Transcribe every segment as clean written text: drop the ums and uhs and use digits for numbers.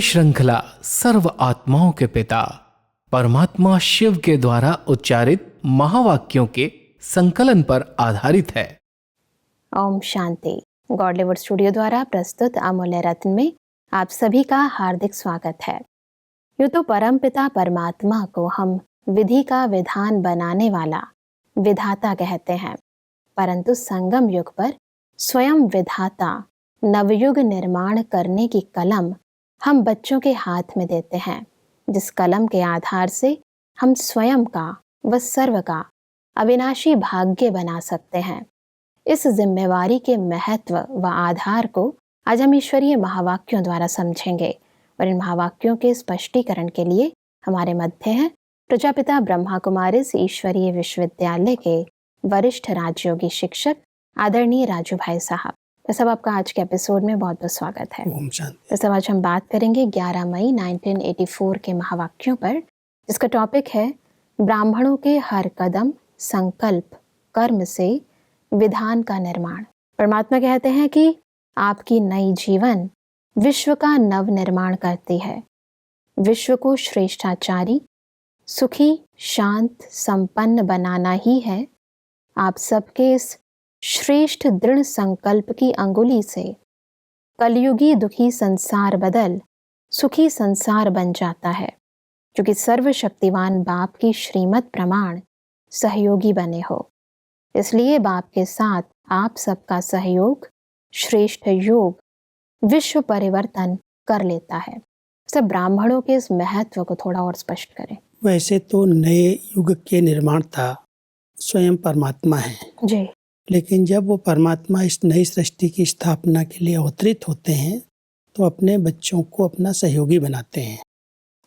श्रृंखला सर्व आत्माओं के पिता परमात्मा शिव के द्वारा उच्चारित महावाक्यों के संकलन पर आधारित है। ओम शांति। गॉडलीवुड स्टूडियो द्वारा प्रस्तुत अमूल्य रत्न में आप सभी का हार्दिक स्वागत है। यूँ तो परमपिता परमात्मा को हम विधि का विधान बनाने वाला विधाता कहते हैं, परंतु संगम युग पर स्वयं विधाता नवयुग निर्माण करने की कलम हम बच्चों के हाथ में देते हैं, जिस कलम के आधार से हम स्वयं का व सर्व का अविनाशी भाग्य बना सकते हैं। इस जिम्मेवारी के महत्व व आधार को आज हम ईश्वरीय महावाक्यों द्वारा समझेंगे और इन महावाक्यों के स्पष्टीकरण के लिए हमारे मध्य हैं प्रजापिता ब्रह्मा कुमारिस ईश्वरीय विश्वविद्यालय के वरिष्ठ राजयोगी शिक्षक आदरणीय राजू भाई साहब। तो सब आपका आज के एपिसोड में बहुत बहुत स्वागत है। तो सब आज हम बात करेंगे 11 मई 1984 के महावाक्यों पर, जिसका टॉपिक है ब्राह्मणों के हर कदम संकल्प कर्म से विधान का निर्माण। परमात्मा कहते हैं कि आपकी नई जीवन विश्व का नव निर्माण करती है, विश्व को श्रेष्ठाचारी सुखी शांत संपन्न बनाना ही है आप सबके इस श्रेष्ठ दृढ़ संकल्प की अंगुली से। कलयुगी दुखी संसार बदल सुखी संसार बन जाता है, क्योंकि सर्वशक्तिवान बाप की श्रीमत प्रमाण सहयोगी बने हो। इसलिए बाप के साथ आप सबका सहयोग श्रेष्ठ योग विश्व परिवर्तन कर लेता है। सब ब्राह्मणों के इस महत्व को थोड़ा और स्पष्ट करें। वैसे तो नए युग के निर्माता स्वयं परमात्मा है जी, लेकिन जब वो परमात्मा इस नई सृष्टि की स्थापना के लिए अवतरित होते हैं तो अपने बच्चों को अपना सहयोगी बनाते हैं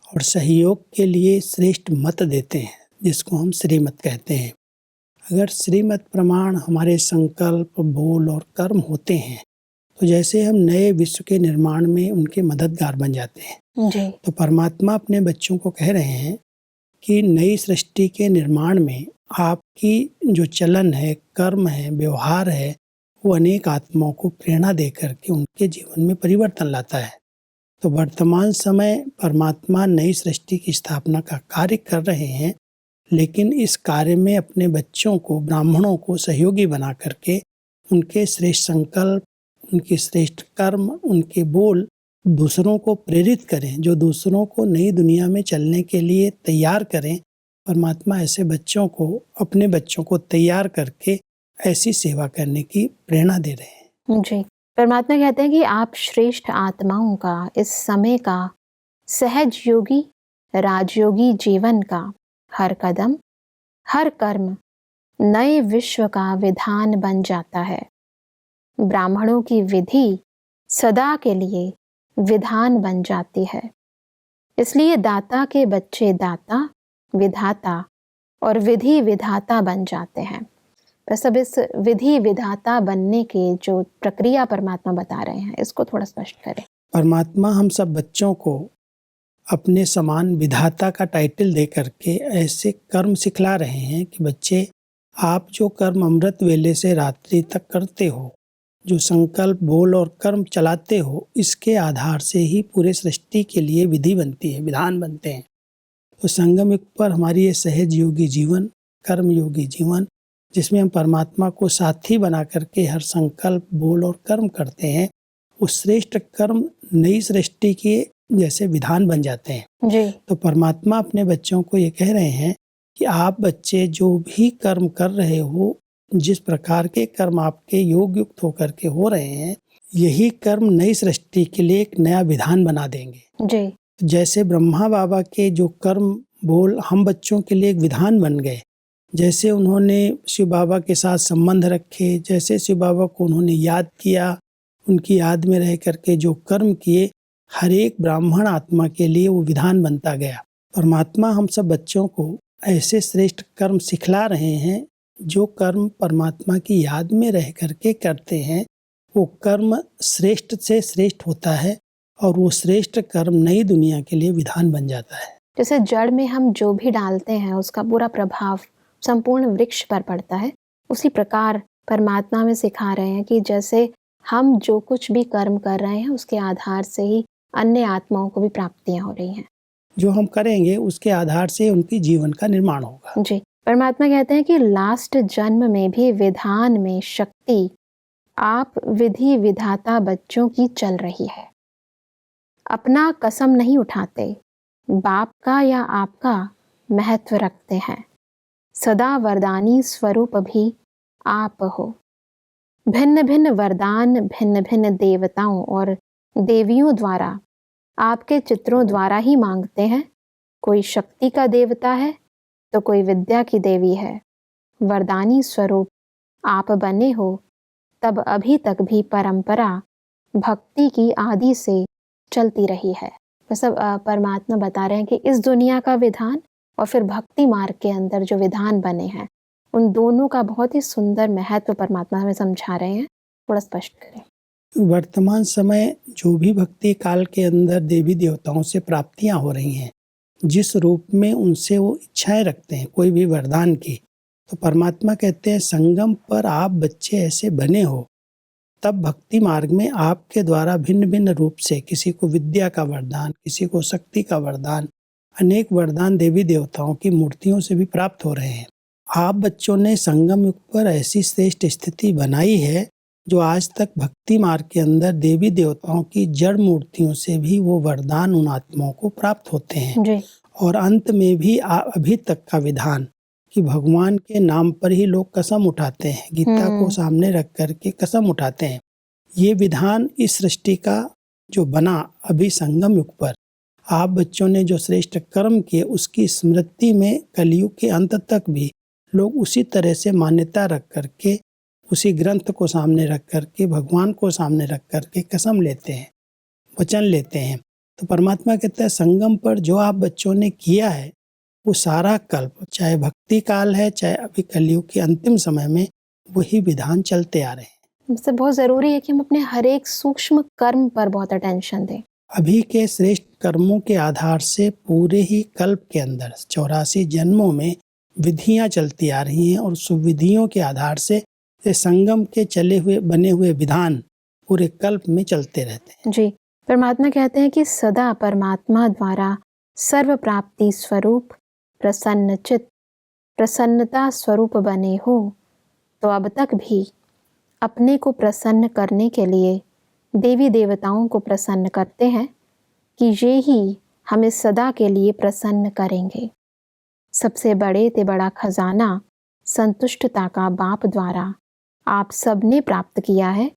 और सहयोग के लिए श्रेष्ठ मत देते हैं, जिसको हम श्रीमत कहते हैं। अगर श्रीमत प्रमाण हमारे संकल्प बोल और कर्म होते हैं तो जैसे हम नए विश्व के निर्माण में उनके मददगार बन जाते हैं। जी। तो परमात्मा अपने बच्चों को कह रहे हैं कि नई सृष्टि के निर्माण में आपकी जो चलन है, कर्म है, व्यवहार है, वो अनेक आत्माओं को प्रेरणा दे करके उनके जीवन में परिवर्तन लाता है। तो वर्तमान समय परमात्मा नई सृष्टि की स्थापना का कार्य कर रहे हैं, लेकिन इस कार्य में अपने बच्चों को, ब्राह्मणों को सहयोगी बना करके उनके श्रेष्ठ संकल्प, उनके श्रेष्ठ कर्म, उनके बोल दूसरों को प्रेरित करें, जो दूसरों को नई दुनिया में चलने के लिए तैयार करें। परमात्मा ऐसे बच्चों को, अपने बच्चों को तैयार करके ऐसी सेवा करने की प्रेरणा दे रहे हैं। जी। परमात्मा कहते हैं कि आप श्रेष्ठ आत्माओं का इस समय का सहज योगी राजयोगी जीवन का हर कदम हर कर्म नए विश्व का विधान बन जाता है। ब्राह्मणों की विधि सदा के लिए विधान बन जाती है। इसलिए दाता के बच्चे दाता विधाता और विधि विधाता बन जाते हैं। पर सब इस विधि विधाता बनने के जो प्रक्रिया परमात्मा बता रहे हैं, इसको थोड़ा स्पष्ट करें। परमात्मा हम सब बच्चों को अपने समान विधाता का टाइटल दे करके ऐसे कर्म सिखला रहे हैं कि बच्चे, आप जो कर्म अमृत वेले से रात्रि तक करते हो, जो संकल्प बोल और कर्म चलाते हो, इसके आधार से ही पूरे सृष्टि के लिए विधि बनती है, विधान बनते हैं। तो संगम युग पर हमारी ये सहज योगी जीवन, कर्म योगी जीवन, जिसमें हम परमात्मा को साथी बना करके हर संकल्प बोल और कर्म करते हैं, उस श्रेष्ठ कर्म नई सृष्टि के जैसे विधान बन जाते हैं। जी। तो परमात्मा अपने बच्चों को ये कह रहे हैं कि आप बच्चे जो भी कर्म कर रहे हो, जिस प्रकार के कर्म आपके योग युक्त होकर के हो रहे हैं, यही कर्म नई सृष्टि के लिए एक नया विधान बना देंगे। जी। जैसे ब्रह्मा बाबा के जो कर्म बोल हम बच्चों के लिए एक विधान बन गए, जैसे उन्होंने शिव बाबा के साथ संबंध रखे, जैसे शिव बाबा को उन्होंने याद किया, उनकी याद में रह करके जो कर्म किए, हर एक ब्राह्मण आत्मा के लिए वो विधान बनता गया। परमात्मा हम सब बच्चों को ऐसे श्रेष्ठ कर्म सिखला रहे हैं, जो कर्म परमात्मा की याद में रह करके करते हैं, वो कर्म श्रेष्ठ से श्रेष्ठ होता है और वो श्रेष्ठ कर्म नई दुनिया के लिए विधान बन जाता है। जैसे जड़ में हम जो भी डालते हैं उसका पूरा प्रभाव संपूर्ण वृक्ष पर पड़ता है, उसी प्रकार परमात्मा में सिखा रहे हैं कि जैसे हम जो कुछ भी कर्म कर रहे हैं उसके आधार से ही अन्य आत्माओं को भी प्राप्तियां हो रही हैं। जो हम करेंगे उसके आधार से उनकी जीवन का निर्माण होगा। जी, परमात्मा कहते हैं कि लास्ट जन्म में भी विधान में शक्ति आप विधि विधाता बच्चों की चल रही है। अपना कसम नहीं उठाते, बाप का या आपका महत्व रखते हैं। सदा वरदानी स्वरूप भी आप हो। भिन्न भिन्न वरदान भिन्न भिन्न देवताओं और देवियों द्वारा आपके चित्रों द्वारा ही मांगते हैं। कोई शक्ति का देवता है तो कोई विद्या की देवी है। वरदानी स्वरूप आप बने हो, तब अभी तक भी परंपरा भक्ति की आदि से चलती रही है। सब परमात्मा बता रहे हैं कि इस दुनिया का विधान और फिर भक्ति मार्ग के अंदर जो विधान बने हैं, उन दोनों का बहुत ही सुंदर महत्व परमात्मा हमें समझा रहे हैं। थोड़ा स्पष्ट करें। वर्तमान समय जो भी भक्ति काल के अंदर देवी देवताओं से प्राप्तियां हो रही हैं, जिस रूप में उनसे वो इच्छाएं रखते हैं कोई भी वरदान की, तो परमात्मा कहते हैं संगम पर आप बच्चे ऐसे बने हो, तब भक्ति मार्ग में आपके द्वारा भिन्न भिन्न रूप से किसी को विद्या का वरदान, किसी को शक्ति का वरदान, अनेक वरदान देवी देवताओं की मूर्तियों से भी प्राप्त हो रहे हैं। आप बच्चों ने संगम युग पर ऐसी श्रेष्ठ स्थिति बनाई है जो आज तक भक्ति मार्ग के अंदर देवी देवताओं की जड़ मूर्तियों से भी वो वरदान उन आत्माओं को प्राप्त होते हैं जी। और अंत में भी अभी तक का विधान कि भगवान के नाम पर ही लोग कसम उठाते हैं, गीता को सामने रख करके कसम उठाते हैं। ये विधान इस सृष्टि का जो बना अभी संगम युग पर आप बच्चों ने जो श्रेष्ठ कर्म किए उसकी स्मृति में कलयुग के अंत तक भी लोग उसी तरह से मान्यता रख करके, उसी ग्रंथ को सामने रख करके, भगवान को सामने रख करके कसम लेते हैं, वचन लेते हैं। तो परमात्मा कहता है संगम पर जो आप बच्चों ने किया है वो सारा कल्प, चाहे भक्ति काल है चाहे अभी कलयुग के अंतिम समय में, वही विधान चलते आ रहे हैं। इससे बहुत जरूरी है कि हम अपने हर एक सूक्ष्म कर्म पर बहुत अटेंशन दें। अभी के श्रेष्ठ कर्मों के आधार से पूरे ही कल्प के अंदर 84 जन्मों में विधियां चलती आ रही हैं और उस विधियों के आधार से संगम के चले हुए बने हुए विधान पूरे कल्प में चलते रहते हैं। जी, परमात्मा कहते हैं कि सदा परमात्मा द्वारा सर्व प्राप्ति स्वरूप प्रसन्नचित प्रसन्नता स्वरूप बने हो, तो अब तक भी अपने को प्रसन्न करने के लिए देवी देवताओं को प्रसन्न करते हैं कि ये ही हमें सदा के लिए प्रसन्न करेंगे। सबसे बड़े ते बड़ा खजाना संतुष्टता का बाप द्वारा आप सबने प्राप्त किया है,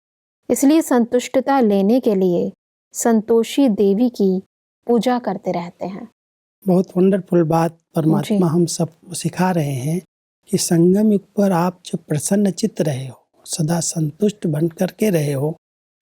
इसलिए संतुष्टता लेने के लिए संतोषी देवी की पूजा करते रहते हैं। बहुत वंडरफुल बात परमात्मा हम सब सिखा रहे हैं कि संगम युग पर आप जो प्रसन्न चित्त रहे हो, सदा संतुष्ट बन करके रहे हो,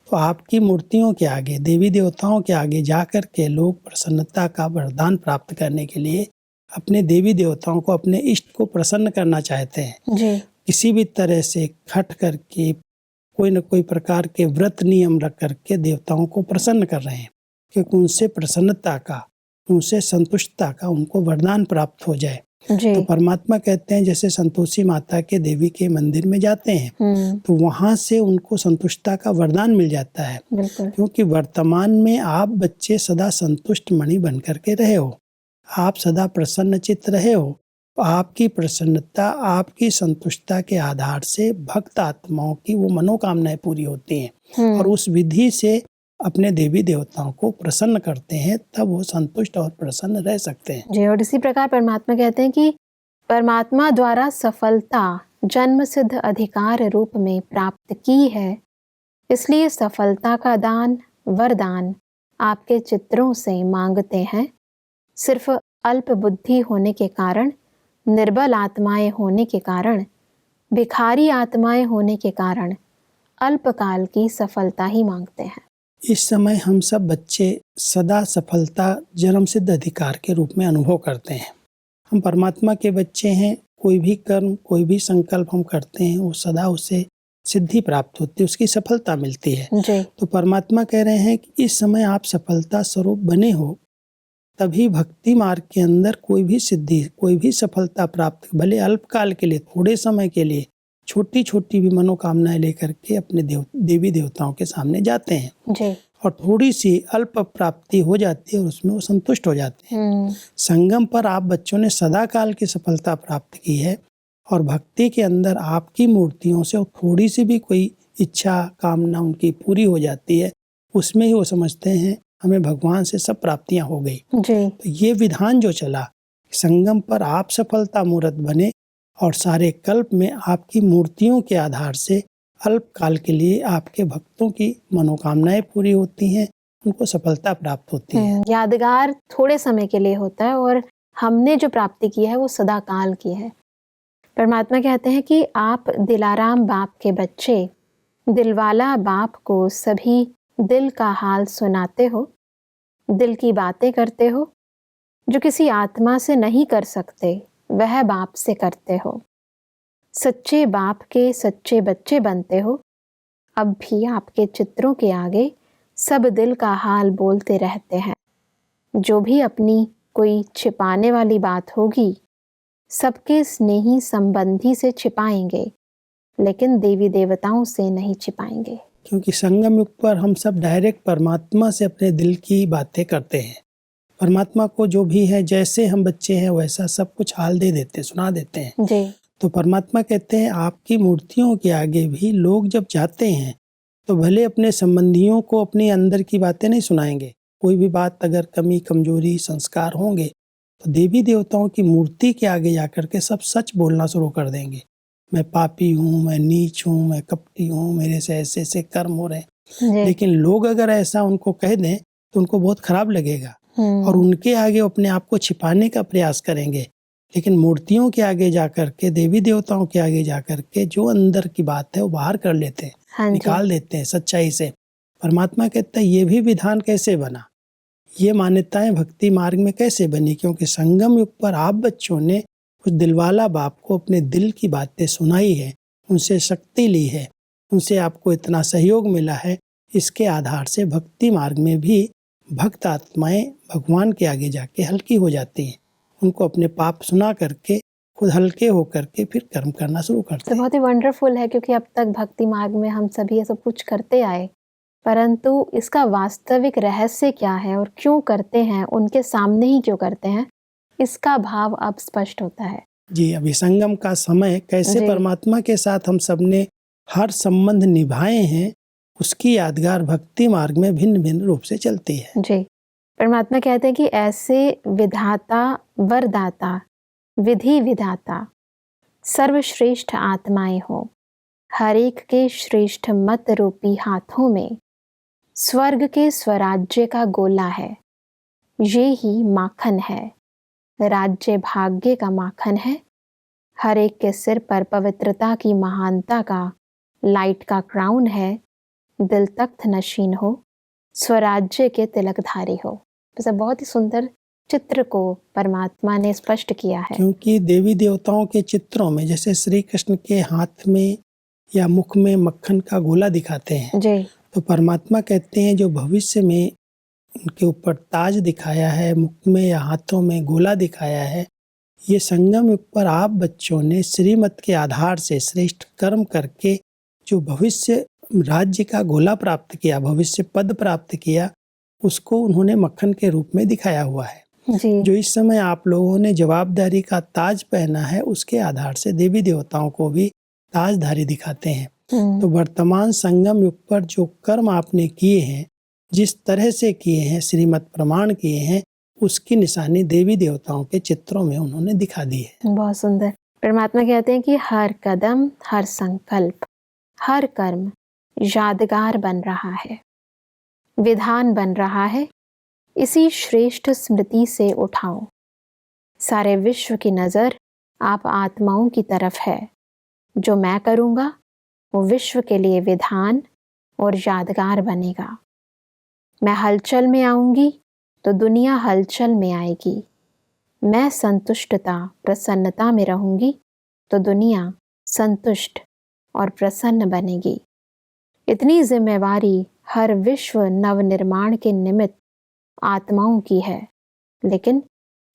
तो आपकी मूर्तियों के आगे, देवी देवताओं के आगे जाकर के लोग प्रसन्नता का वरदान प्राप्त करने के लिए अपने देवी देवताओं को, अपने इष्ट को प्रसन्न करना चाहते हैं। जी। किसी भी तरह से खट करके कोई न कोई प्रकार के व्रत नियम रख करके देवताओं को प्रसन्न कर रहे हैं, क्योंकि उनसे प्रसन्नता का, उनसे संतुष्टता का उनको वरदान प्राप्त हो जाए। तो परमात्मा कहते हैं जैसे संतोषी माता के देवी के मंदिर में जाते हैं तो वहां से उनको संतुष्टता का वरदान मिल जाता है, क्योंकि वर्तमान में आप बच्चे सदा संतुष्ट मणि बन करके रहे हो, आप सदा प्रसन्न चित्त रहे हो। आपकी प्रसन्नता, आपकी संतुष्टता के आधार से भक्त आत्माओं की वो मनोकामनाएं पूरी होती हैं और उस विधि से अपने देवी देवताओं को प्रसन्न करते हैं, तब वो संतुष्ट और प्रसन्न रह सकते हैं। जी, और इसी प्रकार परमात्मा कहते हैं कि परमात्मा द्वारा सफलता जन्म सिद्ध अधिकार रूप में प्राप्त की है, इसलिए सफलता का दान, वरदान आपके चित्रों से मांगते हैं। सिर्फ अल्प बुद्धि होने के कारण, निर्बल आत्माएं होने के कारण, भिखारी आत्माएं होने के कारण अल्पकाल की सफलता ही मांगते हैं। इस समय हम सब बच्चे सदा सफलता जन्म सिद्ध अधिकार के रूप में अनुभव करते हैं। हम परमात्मा के बच्चे हैं, कोई भी कर्म, कोई भी संकल्प हम करते हैं वो सदा उसे सिद्धि प्राप्त होती है, उसकी सफलता मिलती है। जी। तो परमात्मा कह रहे हैं कि इस समय आप सफलता स्वरूप बने हो, तभी भक्ति मार्ग के अंदर कोई भी सिद्धि, कोई भी सफलता प्राप्त, भले अल्पकाल के लिए, थोड़े समय के लिए, छोटी छोटी भी मनोकामनाएं लेकर के अपने देवी देवताओं के सामने जाते हैं। जी। और थोड़ी सी अल्प प्राप्ति हो जाती है और उसमें वो संतुष्ट हो जाते हैं। संगम पर आप बच्चों ने सदा काल की सफलता प्राप्त की है और भक्ति के अंदर आपकी मूर्तियों से थोड़ी सी भी कोई इच्छा कामना उनकी पूरी हो जाती है, उसमें ही वो समझते हैं हमें भगवान से सब प्राप्तियां हो गई जी। तो ये विधान जो चला, संगम पर आप सफलता मूर्त बने और सारे कल्प में आपकी मूर्तियों के आधार से अल्प काल के लिए आपके भक्तों की मनोकामनाएं पूरी होती हैं, उनको सफलता प्राप्त होती है। यादगार थोड़े समय के लिए होता है और हमने जो प्राप्ति की है वो सदा काल की है। परमात्मा कहते हैं कि आप दिलाराम बाप के बच्चे, दिलवाला बाप को सभी दिल का हाल सुनाते हो, दिल की बातें करते हो, जो किसी आत्मा से नहीं कर सकते वह बाप से करते हो। सच्चे बाप के सच्चे बच्चे बनते हो। अब भी आपके चित्रों के आगे सब दिल का हाल बोलते रहते हैं। जो भी अपनी कोई छिपाने वाली बात होगी सबके स्नेही संबंधी से छिपाएंगे, लेकिन देवी देवताओं से नहीं छिपाएंगे। क्योंकि संगम युग पर हम सब डायरेक्ट परमात्मा से अपने दिल की बातें करते हैं। परमात्मा को जो भी है, जैसे हम बच्चे हैं वैसा सब कुछ हाल दे देते, सुना देते हैं जी। तो परमात्मा कहते हैं आपकी मूर्तियों के आगे भी लोग जब जाते हैं तो भले अपने संबंधियों को अपने अंदर की बातें नहीं सुनाएंगे, कोई भी बात अगर कमी कमजोरी संस्कार होंगे तो देवी देवताओं की मूर्ति के आगे जाकर के सब सच बोलना शुरू कर देंगे। मैं पापी हूँ, मैं नीच हूँ, मैं कपटी हूँ, मेरे से ऐसे ऐसे कर्म हो रहे हैं। लेकिन लोग अगर ऐसा उनको कह दें तो उनको बहुत खराब लगेगा और उनके आगे अपने आप को छिपाने का प्रयास करेंगे। लेकिन मूर्तियों के आगे जाकर के, देवी देवताओं के आगे जाकर के जो अंदर की बात है वो बाहर कर लेते हैं, निकाल देते हैं सच्चाई से। परमात्मा कहता है ये भी विधान कैसे बना, ये मान्यताएं भक्ति मार्ग में कैसे बनी, क्योंकि संगम युग पर आप बच्चों ने उस दिलवाला बाप को अपने दिल की बातें सुनाई है, उनसे शक्ति ली है, उनसे आपको इतना सहयोग मिला है। इसके आधार से भक्ति मार्ग में भी भक्त आत्माएं भगवान के आगे जाके हल्की हो जाती हैं, उनको अपने पाप सुना करके खुद हल्के होकर के फिर कर्म करना शुरू करते हैं। बहुत ही वंडरफुल है, क्योंकि अब तक भक्ति मार्ग में हम सभी ये सब कुछ करते आए, परंतु इसका वास्तविक रहस्य क्या है और क्यों करते हैं, उनके सामने ही क्यों करते हैं, इसका भाव अब स्पष्ट होता है। जी, अभी संगम का समय कैसे परमात्मा के साथ हम सबने हर संबंध निभाए हैं, उसकी यादगार भक्ति मार्ग में भिन्न भिन्न रूप से चलती है। जी, परमात्मा कहते हैं कि ऐसे विधाता वरदाता विधि विधाता सर्वश्रेष्ठ आत्माएं हो, हर एक के श्रेष्ठ मत रूपी हाथों में स्वर्ग के स्वराज्य का गोला है। ये ही माखन है, राज्य भाग्य का माखन है। हर एक के सिर पर पवित्रता की महानता का लाइट का क्राउन है। दिल तख्त नशीन हो, स्वराज्य के तिलकधारी हो। तो बहुत ही सुंदर चित्र को परमात्मा ने स्पष्ट किया है। क्योंकि देवी देवताओं के चित्रों में जैसे श्री कृष्ण के हाथ में या मुख में मक्खन का गोला दिखाते हैं जी, तो परमात्मा कहते हैं जो भविष्य में उनके ऊपर ताज दिखाया है, मुख में या हाथों में गोला दिखाया है, ये संगम युग पर आप बच्चों ने श्रीमत के आधार से श्रेष्ठ कर्म करके जो भविष्य राज्य का गोला प्राप्त किया, भविष्य पद प्राप्त किया, उसको उन्होंने मक्खन के रूप में दिखाया हुआ है। जी। जो इस समय आप लोगों ने जवाबदारी का ताज पहना है, उसके आधार से देवी देवताओं को भी ताजधारी दिखाते हैं। तो वर्तमान संगम युग पर जो कर्म आपने किए हैं, जिस तरह से किए हैं, श्रीमत प्रमाण किए हैं, उसकी निशानी देवी देवताओं के चित्रों में उन्होंने दिखा दी है। बहुत सुंदर। परमात्मा कहते हैं कि हर कदम, हर संकल्प, हर कर्म यादगार बन रहा है, विधान बन रहा है। इसी श्रेष्ठ स्मृति से उठाओ। सारे विश्व की नजर आप आत्माओं की तरफ है। जो मैं करूँगा वो विश्व के लिए विधान और यादगार बनेगा। मैं हलचल में आऊँगी तो दुनिया हलचल में आएगी। मैं संतुष्टता प्रसन्नता में रहूँगी तो दुनिया संतुष्ट और प्रसन्न बनेगी। इतनी जिम्मेवारी हर विश्व नवनिर्माण के निमित्त आत्माओं की है, लेकिन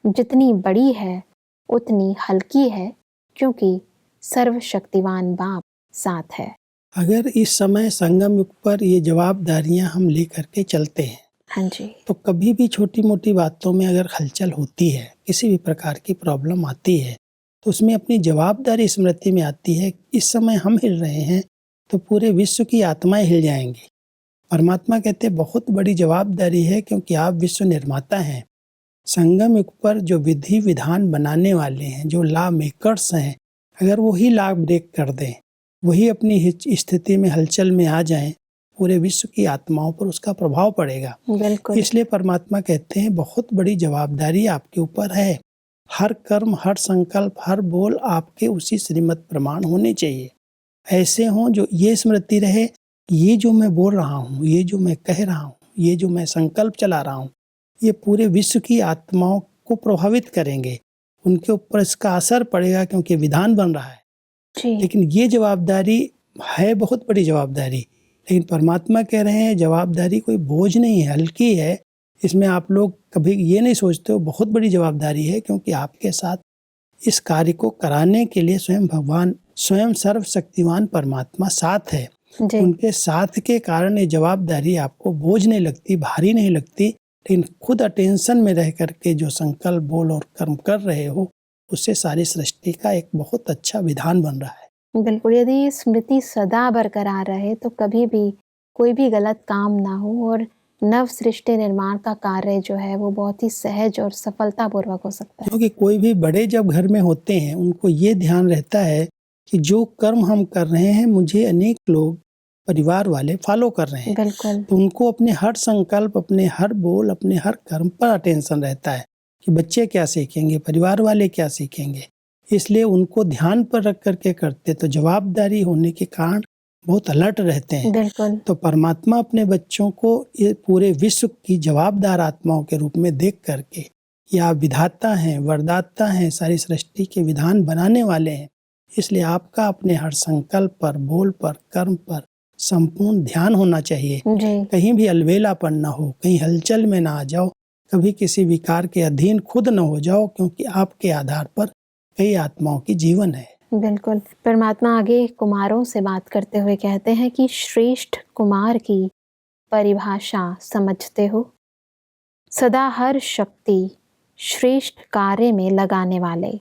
जितनी बड़ी है उतनी हल्की है, क्योंकि सर्वशक्तिवान बाप साथ है। अगर इस समय संगम युग पर ये जवाबदारियां हम ले करके चलते हैं, हाँ जी। तो कभी भी छोटी मोटी बातों में अगर हलचल होती है, किसी भी प्रकार की प्रॉब्लम आती है, तो उसमें अपनी जवाबदारी स्मृति में आती है। इस समय हम हिल रहे हैं तो पूरे विश्व की आत्माएं हिल जाएंगी। परमात्मा कहते हैं बहुत बड़ी जवाबदारी है, क्योंकि आप विश्व निर्माता हैं। संगम युग पर जो विधि विधान बनाने वाले हैं, जो लॉ मेकर्स हैं, अगर वही लॉ ब्रेक कर दें, वही अपनी स्थिति में हलचल में आ जाएं, पूरे विश्व की आत्माओं पर उसका प्रभाव पड़ेगा। बिल्कुल। इसलिए परमात्मा कहते हैं बहुत बड़ी जवाबदारी आपके ऊपर है। हर कर्म, हर संकल्प, हर बोल आपके उसी श्रीमत प्रमाण होने चाहिए। ऐसे हों जो ये स्मृति रहे, ये जो मैं बोल रहा हूँ, ये जो मैं कह रहा हूँ, ये जो मैं संकल्प चला रहा हूँ, ये पूरे विश्व की आत्माओं को प्रभावित करेंगे। उनके ऊपर इसका असर पड़ेगा, क्योंकि विधान बन रहा है। जी। लेकिन ये जवाबदारी है बहुत बड़ी जवाबदारी। लेकिन परमात्मा कह रहे हैं जवाबदारी कोई बोझ नहीं है, हल्की है। इसमें आप लोग कभी ये नहीं सोचते हो बहुत बड़ी जवाबदारी है, क्योंकि आपके साथ इस कार्य को कराने के लिए स्वयं भगवान, स्वयं सर्वशक्तिमान परमात्मा साथ है। जी। उनके साथ के कारण ये जवाबदारी आपको बोझ नहीं लगती, भारी नहीं लगती। लेकिन खुद अटेंशन में रह करके जो संकल्प, बोल और कर्म कर रहे हो, उससे सारी सृष्टि का एक बहुत अच्छा विधान बन रहा है। बिल्कुल, यदि ये स्मृति सदा बरकरार रहे तो कभी भी कोई भी गलत काम ना हो और नव सृष्टि निर्माण का कार्य जो है वो बहुत ही सहज और सफलतापूर्वक हो सकता है। क्योंकि कोई भी बड़े जब घर में होते हैं, उनको ये ध्यान रहता है कि जो कर्म हम कर रहे हैं, मुझे अनेक लोग, परिवार वाले फॉलो कर रहे हैं। बिल्कुल। तो उनको अपने हर संकल्प, अपने हर बोल, अपने हर कर्म पर अटेंशन रहता है कि बच्चे क्या सीखेंगे, परिवार वाले क्या सीखेंगे। इसलिए उनको ध्यान पर रख करके करते, तो जवाबदारी होने के कारण बहुत अलर्ट रहते हैं। बिल्कुल। तो परमात्मा अपने बच्चों को ये पूरे विश्व की जवाबदार आत्माओं के रूप में देख करके, ये आप विधाता हैं, वरदाता हैं, सारी सृष्टि के विधान बनाने वाले हैं। इसलिए आपका अपने हर संकल्प पर, बोल पर, कर्म पर संपूर्ण ध्यान होना चाहिए। जी। कहीं भी अलबेलापन ना हो, कहीं हलचल में ना आ जाओ, कभी किसी विकार के अधीन खुद न हो जाओ, क्योंकि आपके आधार पर कई आत्माओं की जीवन है। बिल्कुल। परमात्मा आगे कुमारों से बात करते हुए कहते हैं कि श्रेष्ठ कुमार की परिभाषा समझते हो? सदा हर शक्ति श्रेष्ठ कार्य में लगाने वाले,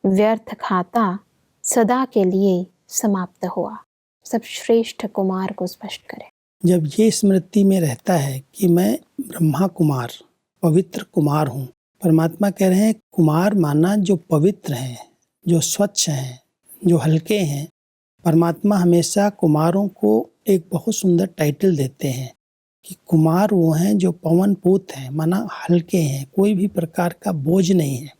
व्यर्थ खाता सदा के लिए समाप्त हुआ। सब श्रेष्ठ कुमार को स्पष्ट करें। जब ये स्मृति में रहता है कि मैं ब्रह्मा कुमार, पवित्र कुमार हूँ, परमात्मा कह रहे हैं कुमार माना जो पवित्र हैं, जो स्वच्छ हैं, जो हल्के हैं। परमात्मा हमेशा कुमारों को एक बहुत सुंदर टाइटल देते हैं कि कुमार वो हैं जो पवन पूत हैं, माना हल्के हैं, कोई भी प्रकार का बोझ नहीं है।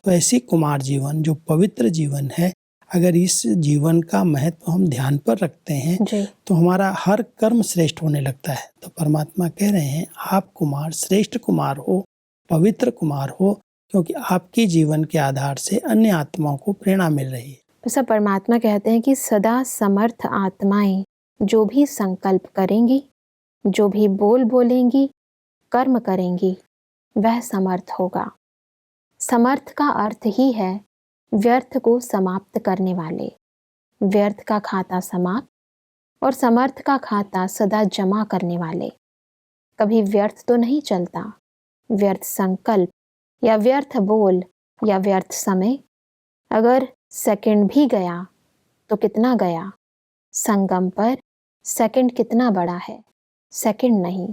तो ऐसी कुमार जीवन जो पवित्र जीवन है, अगर इस जीवन का महत्व हम ध्यान पर रखते हैं जी। तो हमारा हर कर्म श्रेष्ठ होने लगता है। तो परमात्मा कह रहे हैं आप कुमार, श्रेष्ठ कुमार हो, पवित्र कुमार हो, क्योंकि आपके जीवन के आधार से अन्य आत्माओं को प्रेरणा मिल रही है। तो सब परमात्मा कहते हैं कि सदा समर्थ आत्माएं जो भी संकल्प करेंगी, जो भी बोल बोलेंगी, कर्म करेंगी, वह समर्थ होगा। समर्थ का अर्थ ही है व्यर्थ को समाप्त करने वाले। व्यर्थ का खाता समाप्त और समर्थ का खाता सदा जमा करने वाले। कभी व्यर्थ तो नहीं चलता। व्यर्थ संकल्प या व्यर्थ बोल या व्यर्थ समय, अगर सेकंड भी गया तो कितना गया। संगम पर सेकंड कितना बड़ा है, सेकंड नहीं,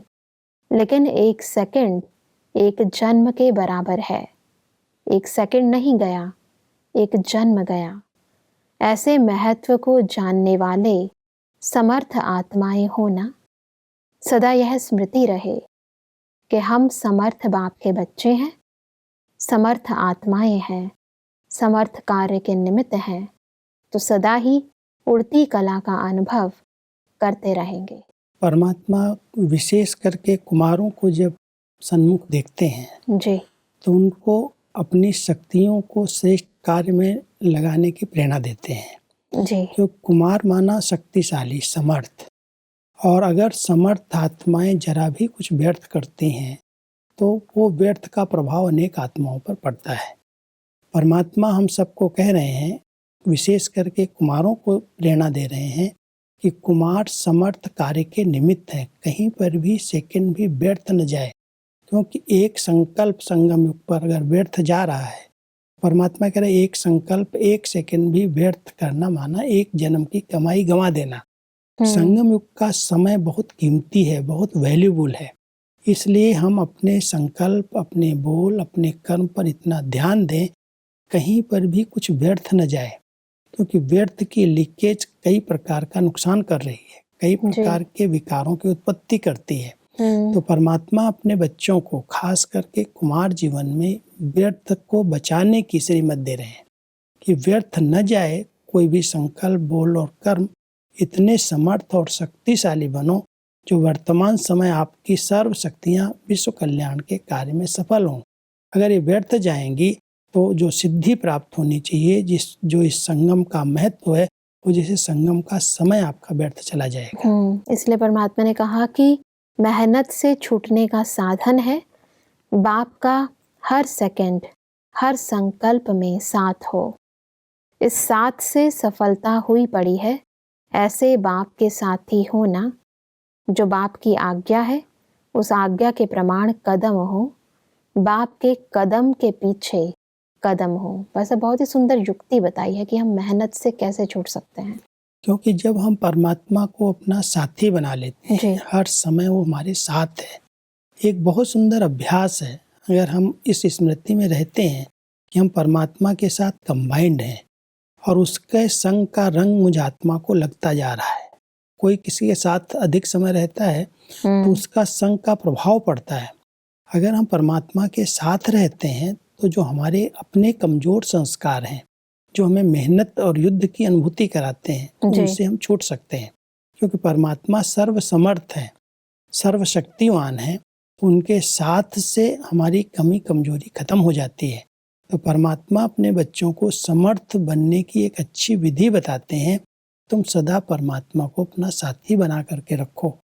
लेकिन एक सेकंड एक जन्म के बराबर है। एक सेकंड नहीं गया, एक जन्म गया। ऐसे महत्व को जानने वाले समर्थ आत्माएं होना, सदा यह स्मृति रहे कि हम समर्थ बाप के बच्चे हैं, समर्थ आत्माएं हैं, समर्थ कार्य के निमित्त हैं, तो सदा ही उड़ती कला का अनुभव करते रहेंगे। परमात्मा विशेष करके कुमारों को जब सन्मुख देखते हैं जी। तो उनको अपनी शक्तियों को श्रेष्ठ कार्य में लगाने की प्रेरणा देते हैं। जी। क्योंकि कुमार माना शक्तिशाली, समर्थ, और अगर समर्थ आत्माएं जरा भी कुछ व्यर्थ करती हैं तो वो व्यर्थ का प्रभाव अनेक आत्माओं पर पड़ता है। परमात्मा हम सबको कह रहे हैं, विशेष करके कुमारों को प्रेरणा दे रहे हैं कि कुमार समर्थ कार्य के निमित्त है, कहीं पर भी सेकंड भी व्यर्थ न जाए, क्योंकि एक संकल्प संगम युग पर अगर व्यर्थ जा रहा है, परमात्मा कह रहे एक संकल्प एक सेकंड भी व्यर्थ करना माना एक जन्म की कमाई गंवा देना। संगम युग का समय बहुत कीमती है, बहुत वैल्यूबल है, इसलिए हम अपने संकल्प, अपने बोल, अपने कर्म पर इतना ध्यान दें कहीं पर भी कुछ व्यर्थ न जाए, क्योंकि व्यर्थ की लीकेज कई प्रकार का नुकसान कर रही है, कई प्रकार के विकारों की उत्पत्ति करती है। तो परमात्मा अपने बच्चों को खास करके कुमार जीवन में व्यर्थ को बचाने की श्रीमत दे रहे हैं कि व्यर्थ न जाए कोई भी संकल्प, बोल और कर्म। इतने समर्थ और शक्तिशाली बनो जो वर्तमान समय आपकी सर्व शक्तियाँ विश्व कल्याण के कार्य में सफल हों। अगर ये व्यर्थ जाएंगी तो जो सिद्धि प्राप्त होनी चाहिए, जो इस संगम का महत्व है, वो जैसे संगम का समय आपका व्यर्थ चला जाएगा। इसलिए परमात्मा ने कहा कि मेहनत से छूटने का साधन है बाप का हर सेकंड, हर संकल्प में साथ हो। इस साथ से सफलता हुई पड़ी है, ऐसे बाप के साथी होना जो बाप की आज्ञा है, उस आज्ञा के प्रमाण कदम हो, बाप के कदम के पीछे कदम हो। वैसे बहुत ही सुंदर युक्ति बताई है कि हम मेहनत से कैसे छूट सकते हैं, क्योंकि जब हम परमात्मा को अपना साथी बना लेते हैं, हर समय वो हमारे साथ है। एक बहुत सुंदर अभ्यास है, अगर हम इस स्मृति में रहते हैं कि हम परमात्मा के साथ कंबाइंड हैं और उसके संग का रंग मुझ आत्मा को लगता जा रहा है। कोई किसी के साथ अधिक समय रहता है तो उसका संग का प्रभाव पड़ता है। अगर हम परमात्मा के साथ रहते हैं तो जो हमारे अपने कमजोर संस्कार हैं, जो हमें मेहनत और युद्ध की अनुभूति कराते हैं, उनसे हम छूट सकते हैं, क्योंकि परमात्मा सर्वसमर्थ है, सर्वशक्तिवान है। उनके साथ से हमारी कमी कमजोरी खत्म हो जाती है। तो परमात्मा अपने बच्चों को समर्थ बनने की एक अच्छी विधि बताते हैं। तुम सदा परमात्मा को अपना साथी बना करके रखो।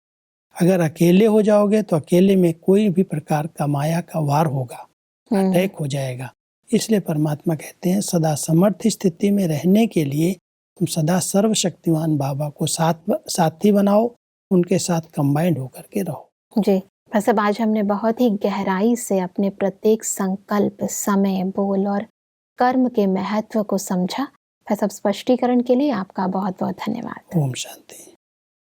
अगर अकेले हो जाओगे तो अकेले में कोई भी प्रकार का माया का वार होगा, अटैक हो जाएगा। इसलिए परमात्मा कहते हैं सदा समर्थ स्थिति में रहने के लिए तुम सदा सर्वशक्तिवान बाबा को साथी बनाओ, उनके साथ कंबाइंड होकर के रहो। जी, वैसे आज हमने बहुत ही गहराई से अपने प्रत्येक संकल्प, समय, बोल और कर्म के महत्व को समझा। सब स्पष्टीकरण के लिए आपका बहुत बहुत धन्यवाद। ओम शांति।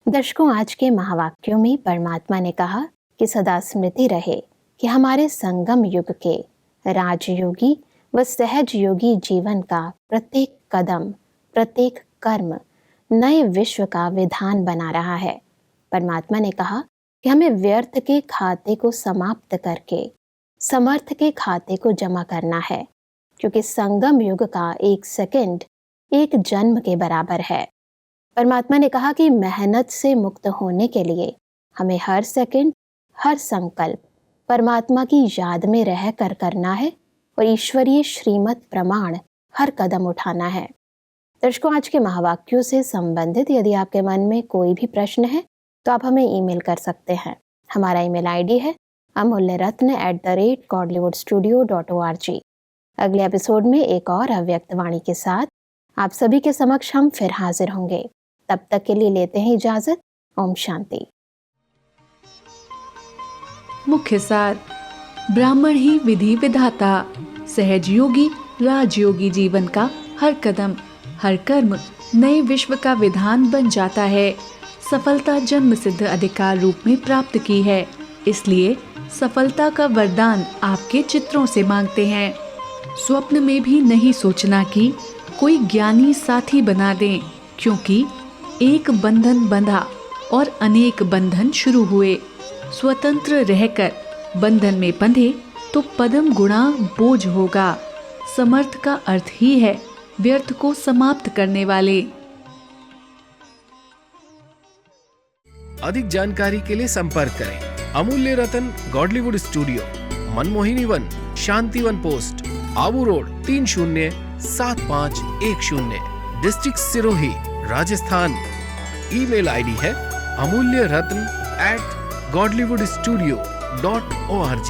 दर्शकों, आज के महावाक्यों में परमात्मा ने कहा कि सदा स्मृति रहे कि हमारे संगम युग के राजयोगी व सहज योगी जीवन का प्रत्येक कदम, प्रत्येक कर्म नए विश्व का विधान बना रहा है। परमात्मा ने कहा कि हमें व्यर्थ के खाते को समाप्त करके समर्थ के खाते को जमा करना है, क्योंकि संगम युग का एक सेकंड एक जन्म के बराबर है। परमात्मा ने कहा कि मेहनत से मुक्त होने के लिए हमें हर सेकंड, हर संकल्प परमात्मा की याद में रह कर करना है और ईश्वरीय श्रीमत प्रमाण हर कदम उठाना है। दर्शकों, आज के महावाक्यों से संबंधित यदि आपके मन में कोई भी प्रश्न है तो आप हमें ईमेल कर सकते हैं। हमारा ईमेल आईडी है amulyaratna@godlywoodstudio.org। अगले एपिसोड में एक और अव्यक्त वाणी के साथ आप सभी के समक्ष हम फिर हाजिर होंगे। तब तक के लिए लेते हैं इजाजत। ओम शांति। मुख्य सार: ब्राह्मण ही विधि विधाता, सहज योगी राजयोगी जीवन का हर कदम, हर कर्म नए विश्व का विधान बन जाता है। सफलता जन्म सिद्ध अधिकार रूप में प्राप्त की है, इसलिए सफलता का वरदान आपके चित्रों से मांगते हैं। स्वप्न में भी नहीं सोचना कि कोई ज्ञानी साथी बना दें, क्योंकि एक बंधन बंधा और अनेक बंधन शुरू हुए। स्वतंत्र रहकर बंधन में बंधे तो पदम गुणा बोझ होगा। समर्थ का अर्थ ही है व्यर्थ को समाप्त करने वाले। अधिक जानकारी के लिए संपर्क करें Amulya Ratan, Godlywood studio, Manmohini Van, Shantivan post, Abu road, 307510, district Sirohi, Rajasthan. Email ID है amulyaratn@godlywoodstudio.org।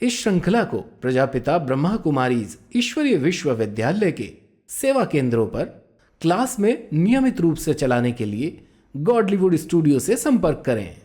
इस श्रृंखला को प्रजापिता ब्रह्मा कुमारीज ईश्वरीय विश्वविद्यालय के सेवा केंद्रों पर क्लास में नियमित रूप से चलाने के लिए गॉडलीवुड स्टूडियो से संपर्क करें।